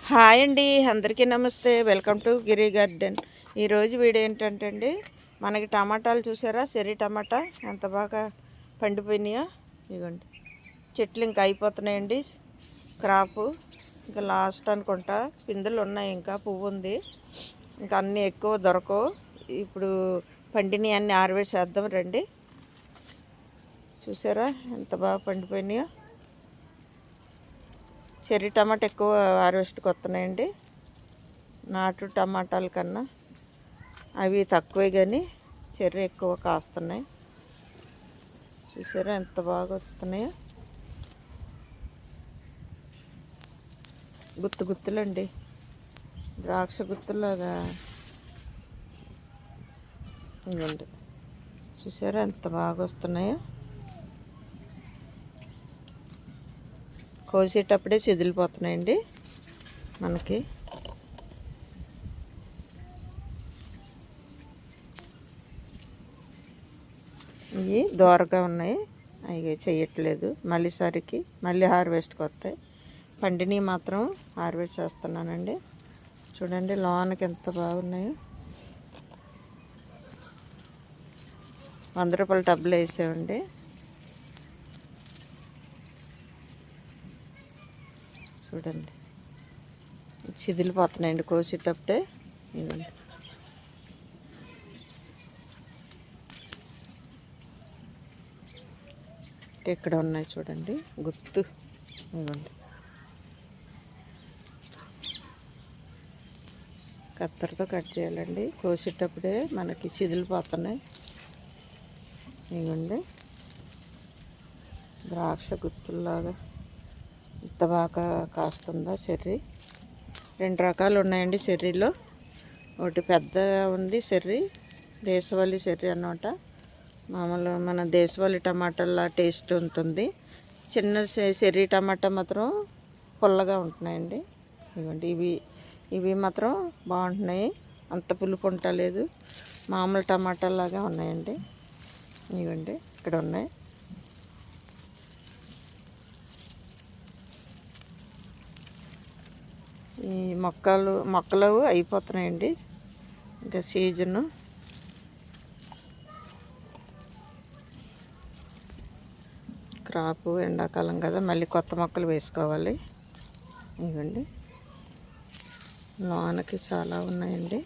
Hi అండి, అందరికీ నమస్తే. Welcome to Giri garden. ఈరోజు వీడియో ఏంటంటే అండి, మనకి టమాటాలు చూసారా, చెర్రీ టమాటా ఎంత బాగా పండిపోయినాయో. ఇదిగోండి, చెట్లు ఇంకా అయిపోతున్నాయండి. క్రాపు ఇంకా లాస్ట్ అనుకుంటా, పిందులు ఉన్నాయి, ఇంకా పువ్వు ఉంది. ఇంకా అన్నీ ఎక్కువ దొరకవు. ఇప్పుడు పండినవి అన్నీ హార్వెస్ట్ చేద్దాం రండి. చూసారా ఎంత బాగా పండిపోయినాయో. చెర్రీ టమాటా ఎక్కువ హార్వెస్ట్కి వస్తున్నాయండి. నాటు టమాటాల కన్నా అవి తక్కువే, కానీ చెర్రీ ఎక్కువ కాస్తున్నాయి. చూసారా ఎంత బాగా వస్తున్నాయో. గుత్తులండి, ద్రాక్ష గుత్తులాగా. ఇవ్వండి, చూసారా ఎంత బాగా వస్తున్నాయో. కోసేటప్పుడే చెదిలిపోతున్నాయండి మనకి. ఇవి దోరగా ఉన్నాయి, అవి చేయట్లేదు. మళ్ళీ హార్వెస్ట్కి వస్తాయి. పండిని మాత్రం హార్వెస్ట్ చేస్తున్నానండి. చూడండి లోనకి ఎంత బాగున్నాయో. 100 రూపాయల టబ్బులు వేసామండి. చూడండి చిదిలిపోతున్నాయండి కోసేటప్పుడే. ఇవ్వండి, ఇక్కడ ఉన్నాయి చూడండి గుత్తు. ఇవ్వండి, కత్తెరతో కట్ చేయాలండి. కోసేటప్పుడే మనకి చిదిలిపోతున్నాయి. ఇవ్వండి, ద్రాక్ష గుత్తుల్లాగా ఎంత బాగా కాస్తుందో చెర్రీ. 2 రకాలు ఉన్నాయండి చెర్రీలో. ఒకటి పెద్ద ఉంది చెర్రీ, దేశవాళీ చెర్రీ అన్నమాట. మామూలు మన దేశవాళీ టమాటాల టేస్ట్ ఉంటుంది. చిన్న చెర్రీ టమాటా మాత్రం పుల్లగా ఉంటున్నాయండి. ఇవ్వండి, ఇవి మాత్రం బాగుంటున్నాయి, అంత పులుపు ఉండలేదు. మామూలు టమాటాలాగా ఉన్నాయండి. ఇవ్వండి, ఇక్కడ ఉన్నాయి. ఈ మొక్కలు అయిపోతున్నాయండి, ఇంకా సీజను. క్రాపు ఎండాకాలం కదా, మళ్ళీ కొత్త మొక్కలు వేసుకోవాలి. ఇవ్వండి, లోనకి చాలా ఉన్నాయండి.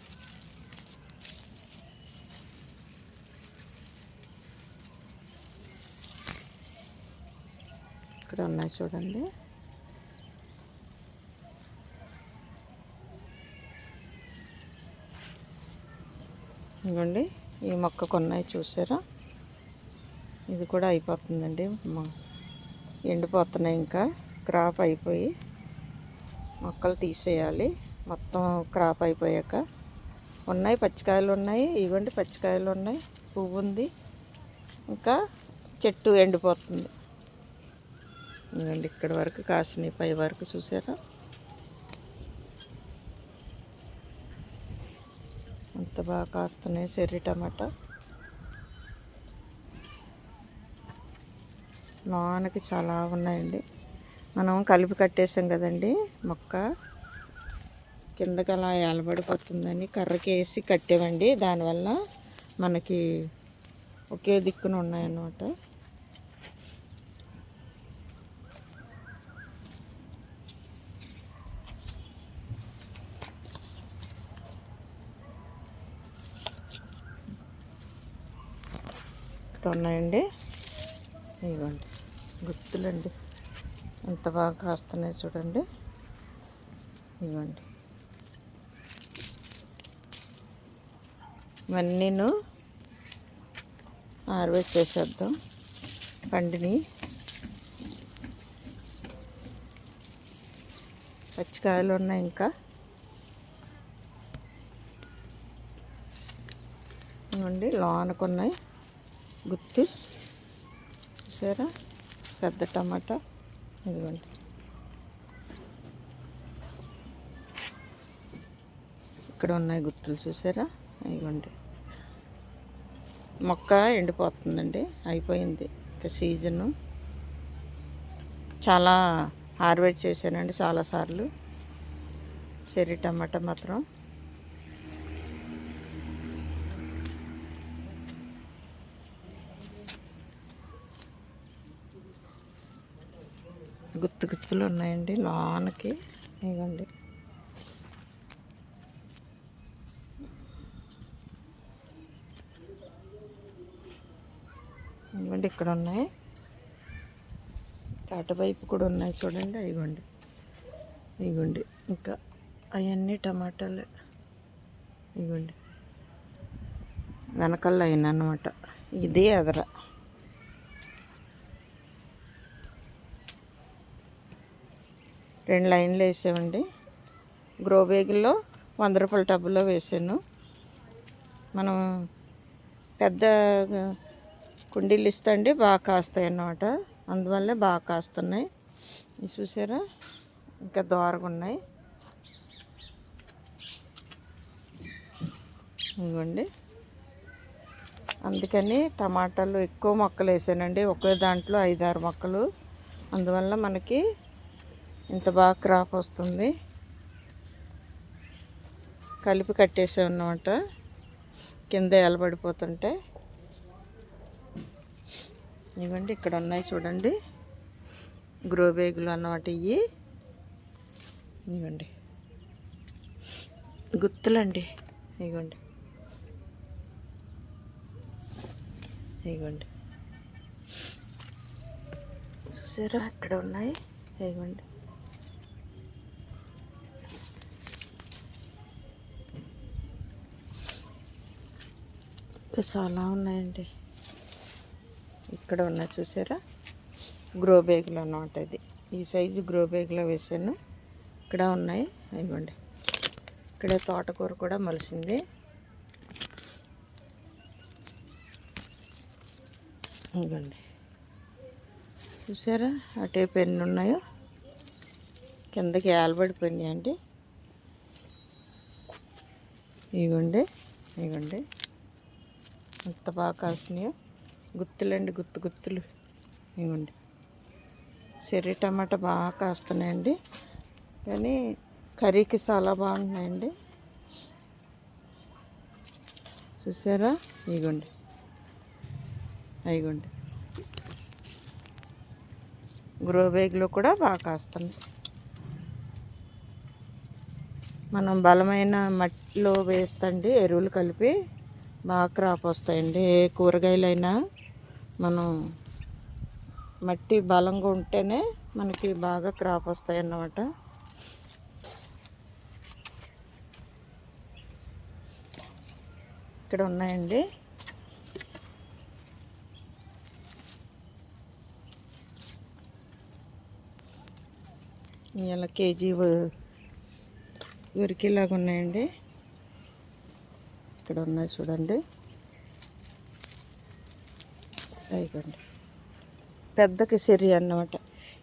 ఇక్కడ ఉన్నాయి చూడండి. ఇవ్వండి, ఈ మొక్క కొన్నాయి చూసారా. ఇది కూడా అయిపోతుందండి, ఎండిపోతున్నాయి. ఇంకా క్రాప్ అయిపోయి మొక్కలు తీసేయాలి. మొత్తం క్రాప్ అయిపోయాక ఉన్నాయి. పచ్చికాయలు ఉన్నాయి, ఇవ్వండి పచ్చికాయలు ఉన్నాయి, పువ్వు ఉంది, ఇంకా చెట్టు ఎండిపోతుంది. ఇవ్వండి, ఇక్కడ వరకు కాసినాయి, పై వరకు చూసారా. అంత బాగా కాస్తున్నాయి చెర్రీ టమాటా. లోనకి చాలా ఉన్నాయండి. మనం కలిపి కట్టేసాం కదండి మొక్క, కిందకి అలా ఏలబడిపోతుందని కర్రకి వేసి కట్టేవండి. దానివల్ల మనకి ఒకే దిక్కున ఉన్నాయన్నమాట. ఇక్కడ ఉన్నాయండి. ఇవ్వండి గుత్తులండి, ఎంత బాగా కాస్తున్నాయి చూడండి. ఇవ్వండి, ఇవన్నీను హార్వెస్ట్ చేసేద్దాం పండిని. పచ్చికాయలు ఉన్నాయి ఇంకా. ఇవ్వండి, లోనకున్నాయి గుత్తి. చూసారా పెద్ద టమాటా. ఇదిగోండి, ఇక్కడ ఉన్నాయి గుత్తులు చూసారా. ఇదిగోండి, మొక్క ఎండిపోతుందండి, అయిపోయింది ఇంకా సీజను. చాలా హార్వెస్ట్ చేశానండి చాలాసార్లు. చెర్రీ టమాటా మాత్రం గుత్తు గుత్తులు ఉన్నాయండి లోనకి. ఇవ్వండి ఇవ్వండి ఇక్కడ ఉన్నాయి. తాటవైపు కూడా ఉన్నాయి చూడండి. ఇవ్వండి ఇవ్వండి ఇంకా అవన్నీ టమాటాలు. ఇవ్వండి వెనకాల అయిన అన్నమాట. ఇది ఎదర. రెండు లైన్లు వేసామండి. గ్రో బ్యాగుల్లో 100 రూపాయల టబ్బులో వేసాను. మనం పెద్ద కుండీలు ఇస్తండి బాగా కాస్తాయి అన్నమాట. అందువల్లే బాగా కాస్తున్నాయి. ఇది చూసారా ఇంకా దోరగా ఉన్నాయి. ఇవ్వండి అందుకని టమాటాలు ఎక్కువ మొక్కలు వేసానండి. ఒకే దాంట్లో 5-6 మొక్కలు. అందువల్ల మనకి ఇంత బాగా క్రాప్ వస్తుంది. కలిపి కట్టేసాం అన్నమాట కింద ఎలబడిపోతుంటే. ఇవ్వండి ఇక్కడ ఉన్నాయి చూడండి గ్రో బ్యాగులు అన్నమాట. ఇవ్వండి గుత్తులండి. ఇవ్వండి ఇవ్వండి చూసారా అక్కడ ఉన్నాయి. ఇవ్వండి చాలా ఉన్నాయండి. ఇక్కడ ఉన్నాయి చూసారా గ్రో బ్యాగులు అన్నమాట. ఇది ఈ సైజు గ్రో బ్యాగ్లో వేసాను. ఇక్కడ ఉన్నాయి. ఇవ్వండి ఇక్కడే తోటకూర కూడా మొలిసింది. ఇవ్వండి చూసారా అటేపు ఎన్ని ఉన్నాయో. కిందకి ఏలబడిపోయినాయి అండి. ఇవ్వండి ఇవ్వండి ఎంత బాగా కాసినాయో. గుత్తులండి గుత్తు గుత్తులు. ఇవ్వండి చెర్రీ టమాటా బాగా కాస్తున్నాయండి. కానీ కర్రీకి చాలా బాగున్నాయండి. చూసారా ఇవ్వండి ఇవ్వండి గ్రో బ్యాగ్లో కూడా బాగా కాస్తున్నాయి. మనం బలమైన మట్టిలో వేస్తండి ఎరువులు కలిపి బాగా క్రాప్ వస్తాయండి. ఏ కూరగాయలైనా మనం మట్టి బలంగా ఉంటేనే మనకి బాగా క్రాప్ వస్తాయి అన్నమాట. ఇక్కడ ఉన్నాయండి. ఇలా కేజీ ఉరికిలాగా ఉన్నాయండి. ఇక్కడ ఉన్నాయి చూడండి. అయిపోండి పెద్దకి చెర్రీ అన్నమాట.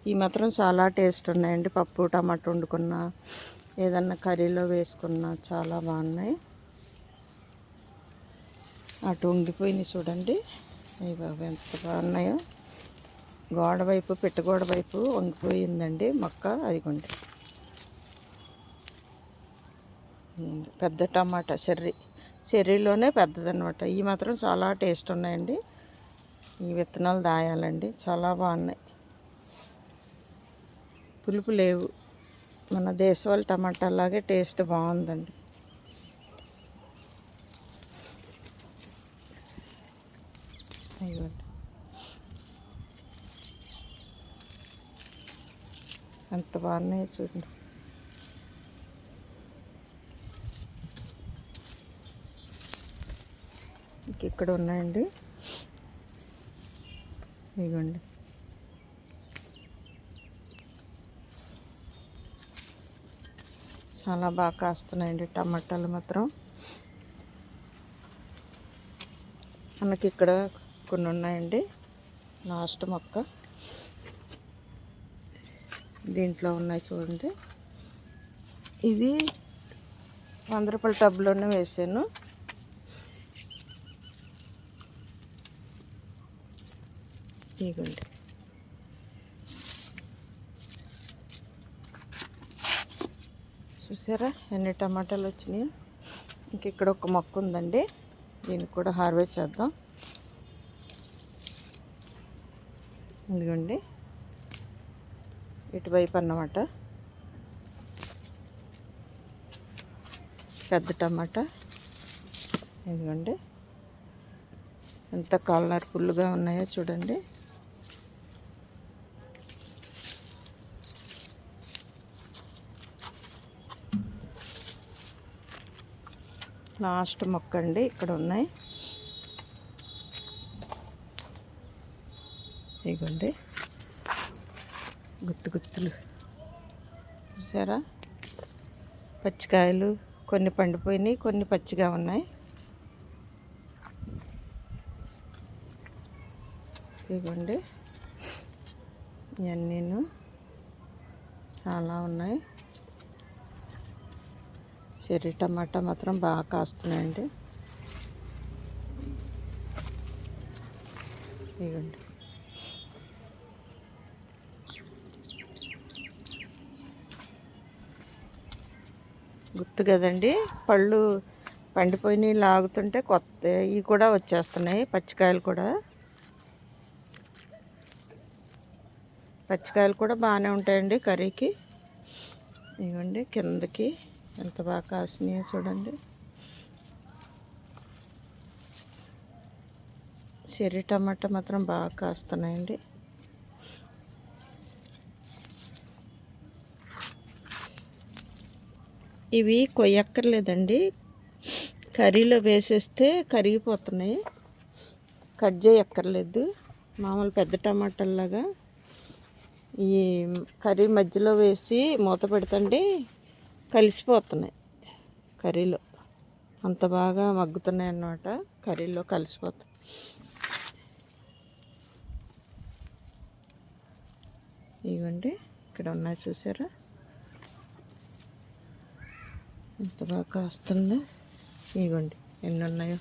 ఈ మాత్రం చాలా టేస్ట్ ఉన్నాయండి. పప్పు టమాటా వండుకున్నా ఏదన్నా కర్రీలో వేసుకున్నా చాలా బాగున్నాయి. అటు ఉండిపోయినాయి చూడండి. అయ్యి బాబు ఎంత బాగున్నాయో. గోడ వైపు పెట్టగోడ వైపు వంగిపోయిందండి మొక్క. అదిగోండి పెద్ద టమాటా చెర్రీలోనే పెద్దదన్నమాట. ఈ మాత్రం చాలా టేస్ట్ ఉన్నాయండి. ఈ విత్తనాలు దాయాలండి. చాలా బాగున్నాయి. పులుపు లేవు. మన దేశవాళీ టమాటా లాగే టేస్ట్ బాగుందండి. ఇవ్వండి ఎంత బాగున్నాయో చూడండి. ఇక్కడ ఉన్నాయండి. ఇవ్వండి చాలా బాగా కాస్తున్నాయండి టమాటాలు మాత్రం. మనకి ఇక్కడ కొన్ని ఉన్నాయండి. లాస్ట్ మొక్క దీంట్లో ఉన్నాయి చూడండి. ఇది 100 రూపాయల టబ్లోనే వేసాను. ఇదిగోండి చూసారా ఎన్ని టమాటాలు వచ్చినాయి. ఇంక ఇక్కడ ఒక మొక్క ఉందండి, దీనికి కూడా హార్వెస్ట్ చేద్దాం. ఇదిగోండి ఇటువైపు అన్నమాట పెద్ద టమాటా. ఇదిగోండి ఎంత కలర్ఫుల్గా ఉన్నాయో చూడండి. లాస్ట్ మొక్క అండి, ఇక్కడ ఉన్నాయి. ఇదిగోండి గుత్తులు చూసారా. పచ్చికాయలు కొన్ని పండిపోయినాయి, కొన్ని పచ్చిగా ఉన్నాయి. ఇదిగోండి ఇవన్నీను చాలా ఉన్నాయి. చెర్రీ టమాటా మాత్రం బాగా కాస్తున్నాయండి. ఇదిగోండి గుర్తు కదండి, పళ్ళు పండిపోయినవి లాగుతుంటే కొత్త ఇవి కూడా వచ్చేస్తున్నాయి. పచ్చికాయలు కూడా బాగానే ఉంటాయండి కర్రీకి. ఇవ్వండి కిందకి ఎంత బాగా కాసినాయో చూడండి. చెర్రీ టమాటా మాత్రం బాగా కాస్తున్నాయండి. ఇవి కొయ్యక్కర్లేదండి, కర్రీలో వేసేస్తే కరిగిపోతున్నాయి. కట్ చేయక్కర్లేదు. మామూలు పెద్ద టమాటాల్లాగా ఈ కర్రీ మధ్యలో వేసి మూత పెడుతుంటే కలిసిపోతున్నాయి కర్రీలో. అంత బాగా మగ్గుతున్నాయి అన్నమాట, కర్రీలో కలిసిపోతాయి. ఇవ్వండి ఇక్కడ ఉన్నాయి చూసారా ఎంత బాగా కాస్తుందో. ఇవ్వండి ఎన్ని ఉన్నాయో.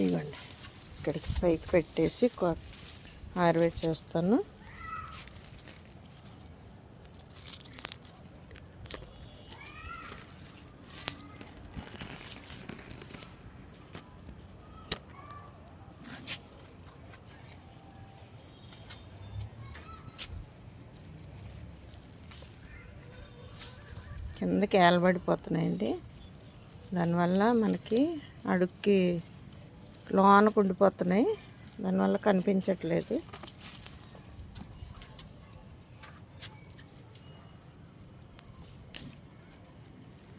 ఇవ్వండి ఇక్కడికి పైకి పెట్టేసి హార్వెస్ట్ చేస్తాను. కిందకి ఏలబడిపోతున్నాయండి, దానివల్ల మనకి అడుక్కి లోనకు ఉండిపోతున్నాయి, దానివల్ల కనిపించట్లేదు.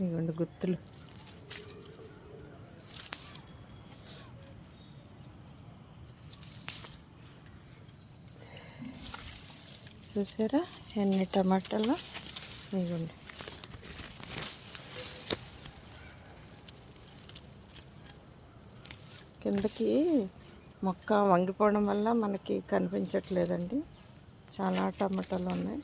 ఇవ్వండి గుత్తులు. చూసారా ఎన్ని టమాటాలు. ఇవ్వండి కిందకి మొక్క వంగిపోవడం వల్ల మనకి కనిపించట్లేదండి. చాలా టమాటాలు ఉన్నాయి.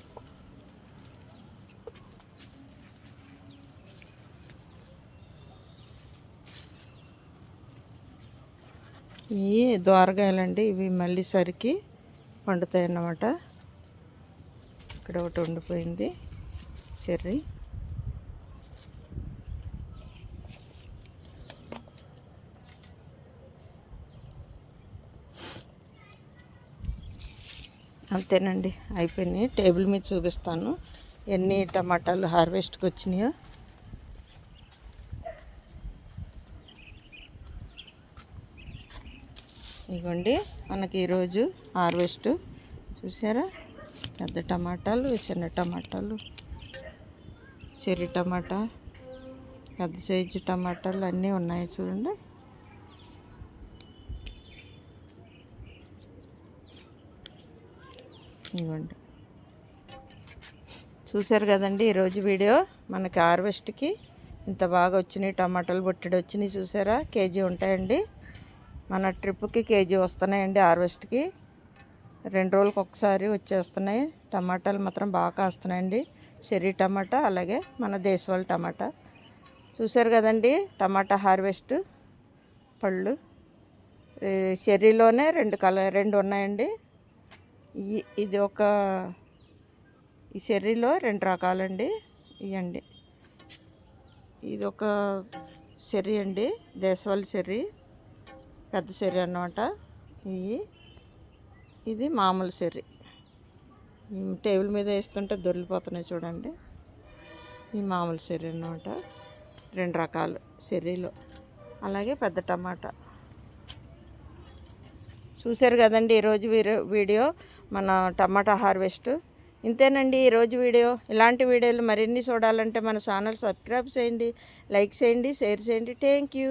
ఇవి దోరగాయలండి, ఇవి మళ్ళీ సరికి వండుతాయి అన్నమాట. ఇక్కడ ఒకటి వండిపోయింది చెర్రీ. అంతేనండి, అయిపోయినాయి. టేబుల్ మీద చూపిస్తాను ఎన్ని టమాటాలు హార్వెస్ట్కి వచ్చినాయో. ఇదిగోండి మనకి ఈరోజు హార్వెస్ట్ చూసారా. పెద్ద టమాటాలు, చిన్న టమాటాలు, చెర్రీ టమాటా, పెద్ద సైజు టమాటాలు అన్నీ ఉన్నాయి చూడండి. ఇవ్వండి చూసారు కదండి ఈరోజు వీడియో. మనకి హార్వెస్ట్కి ఇంత బాగా వచ్చినాయి టమాటాలు, బొట్టెడు వచ్చినాయి చూసారా. కేజీ ఉంటాయండి, మన ట్రిప్కి కేజీ వస్తున్నాయండి హార్వెస్ట్కి. 2 రోజులకు ఒకసారి వచ్చేస్తున్నాయి. టమాటాలు మాత్రం బాగా కాస్తున్నాయండి, చెర్రీ టమాటా అలాగే మన దేశవాళీ టమాటా. చూసారు కదండి టమాటా హార్వెస్ట్. పళ్ళు చెర్రీలోనే 2 ఉన్నాయండి. ఇది ఈ చెర్రీలో 2 రకాలండి. ఇవ్వండి. ఇది ఒక చెర్రీ అండి, దేశవాళీ చెర్రీ, పెద్ద చెర్రీ అన్నమాట. ఇది మామూలు చెర్రీ. టేబుల్ మీద వేస్తుంటే దొరికిపోతున్నాయి చూడండి. ఈ మామూలు చెర్రీ అన్నమాట. 2 రకాలు చెర్రీలో. అలాగే పెద్ద టమాటా. చూశారు కదండి ఈరోజు వీడియో, మన టమాటా హార్వెస్ట్. ఇంతేనండి ఈరోజు వీడియో. ఇలాంటి వీడియోలు మరిన్ని చూడాలంటే మన ఛానల్ సబ్స్క్రైబ్ చేయండి, లైక్ చేయండి, షేర్ చేయండి. Thank you.